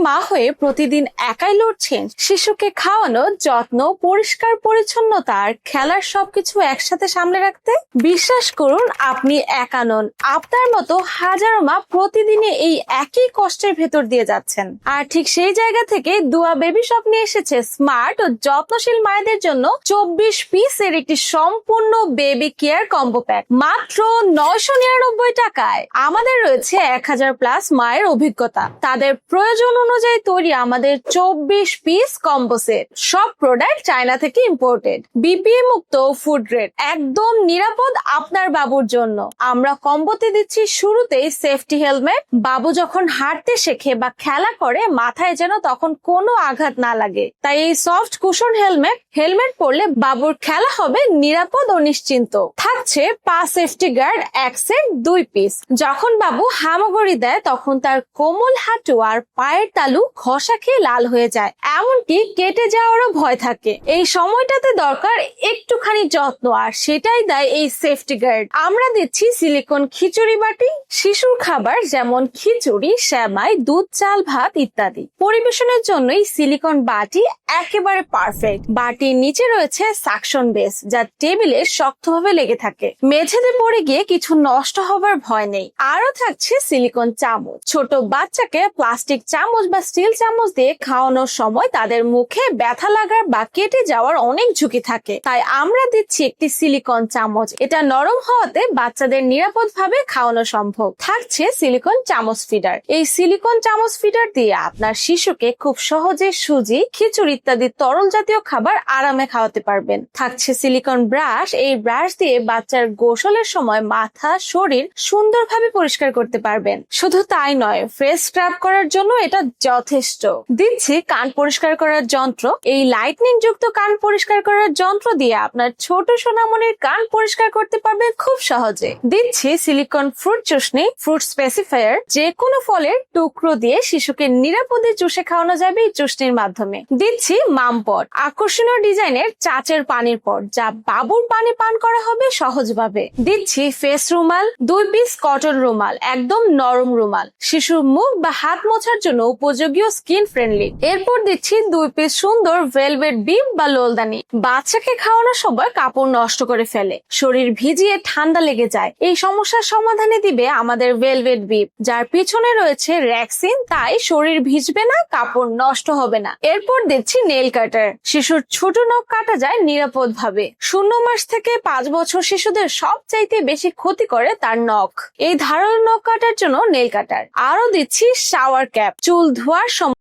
মা হয়ে প্রতিদিন একাই লড়ছেন শিশুকে খাওয়ানো, যত্ন, পরিষ্কার পরিচ্ছন্নতা আর খেলার সবকিছু একসাথে সামলে রাখতে। বিশ্বাস করুন, আপনি একা নন। আপনার মতো হাজারো মা প্রতিদিনই এই একই কষ্টের ভেতর দিয়ে যাচ্ছেন। আর ঠিক সেই জায়গা থেকে দুয়া বেবি শপ নিয়ে এসেছে স্মার্ট ও যত্নশীল মায়েদের জন্য 24 পিসের একটি সম্পূর্ণ বেবি কেয়ার কম্বো প্যাক মাত্র 999 টাকায়। আমাদের রয়েছে 1000+ মায়ের অভিজ্ঞতা, তাদের প্রয়োজন অনুযায়ী তৈরি আমাদের 24 পিস কম্বো সেট। সব প্রোডাক্ট চায়না থেকে ইম্পোর্টেড, বিপিএ মুক্ত, ফুড গ্রেড, একদম নিরাপদ আপনার বাবুর জন্য। আমরা কম্বোতে দিচ্ছি শুরুতেই সেফটি হেলমেট। বাবু যখন হাঁটতে শেখে বা খেলা করে মাথায় যেন তখন কোনো আঘাত না লাগে, তাই এই সফট কুশন হেলমেট পরলে বাবুর খেলা হবে নিরাপদ ও নিশ্চিন্ত। থাকছে পা সেফটি গার্ড 1 সেট 2 পিস। যখন বাবু হামাগুড়ি দেয় তখন তার কোমল হাঁটু আর পায়ের তালু ঘষা খেয়ে লাল হয়ে যায়, এমনকি কেটে যাওয়ারও ভয় থাকে। এই সময়টাতে দরকার একটুখানি যত্ন, আর সেটাই দেয় এই সেফটি গার্ড। আমরা দিচ্ছি সিলিকন খিচুড়ি বাটি, শিশুর খাবার যেমন খিচুড়ি, সেমাই, দুধ, চাল, ভাত ইত্যাদি পরিবেশনের জন্য এই সিলিকন বাটি একেবারে পারফেক্ট। বাটির নিচে রয়েছে সাকশন বেস, যা টেবিলে শক্তভাবে লেগে থাকে, মেঝেতে পড়ে গিয়ে কিছু নষ্ট হবার ভয় নেই। আরো থাকছে সিলিকন চামচ। ছোট বাচ্চাকে প্লাস্টিক চামচ বা স্টিল চামচ দিয়ে খাওয়ানোর সময় তাদের মুখে ব্যথা লাগার বা কেটে যাওয়ার অনেক ঝুঁকি থাকে, তাই আমরা দিচ্ছি একটি সিলিকন চামচ। এটা নরম হওয়াতে বাচ্চাদের নিরাপদভাবে খাওয়ানো সম্ভব। থাকছে সিলিকন চামচ ফিডার। এই সিলিকন চামচ ফিডার দিয়ে আপনার শিশুকে খুব সহজে সুজি, খিচুড়ি ইত্যাদি তরল জাতীয় খাবার আরামে খাওয়াতে পারবেন। থাকছে সিলিকন ব্রাশ। এই ব্রাশ দিয়ে বাচ্চার গোসলের সময় মাথা, শরীর সুন্দরভাবে পরিষ্কার করতে পারবেন। শুধু তাই নয়, ফেস স্ক্রাব করার জন্য এটা যথেষ্ট। দিচ্ছি কান পরিষ্কার করার যন্ত্র। এই লাইটনিং যুক্ত কান পরিষ্কার করার যন্ত্র দিয়ে আপনার ছোট সোনামণির কান পরিষ্কার করতে পারবেন খুব সহজে। দিচ্ছি সিলিকন ফ্রুট চুষনি, ফ্রুট স্পেসিফায়ার। যে কোনো ফলের টুকরো দিয়ে শিশুকে নিরাপদে চুষে খাওয়ানো যাবে এই চুষনির মাধ্যমে। দিচ্ছি মাম পট, আকর্ষণীয় ডিজাইনের চাচের পানির পট, যা বাবুর পানি পান করা হবে সহজভাবে। দিচ্ছি ফেস রুমাল, 2 পিস কটন রুমাল, একদম নরম রুমাল, শিশুর মুখ বা হাত মোছার জন্য উপযোগী ও স্কিন ফ্রেন্ডলি। এরপর দিচ্ছি 2 পিস সুন্দর ভেলভেট বিব বা লোলদানি। বাচ্চাকে খাওয়ানোর সময় কাপড় নষ্ট করে ফেলে, শরীর ভিজিয়ে ঠান্ডা লেগে যায়, এই সমস্যার সমাধানে দিবে আমাদের ভেলভেট বিব, যার পিছনে রয়েছে রেক্সিন, তাই শরীর ভিজবে না, কাপড় নষ্ট হবে না। এরপর দিচ্ছি নেল কাটার। শিশুর ছোট নখ কাটা যায় নিরাপদ ভাবে। 0 মাস থেকে 5 বছর শিশুদের সবচাইতে বেশি ক্ষতি করে তার নখ। এই ধারালো নখ কাটার জন্য নেল কাটার। আরো দিচ্ছি শাওয়ার ক্যাপ, চুল ধোয়ার সময়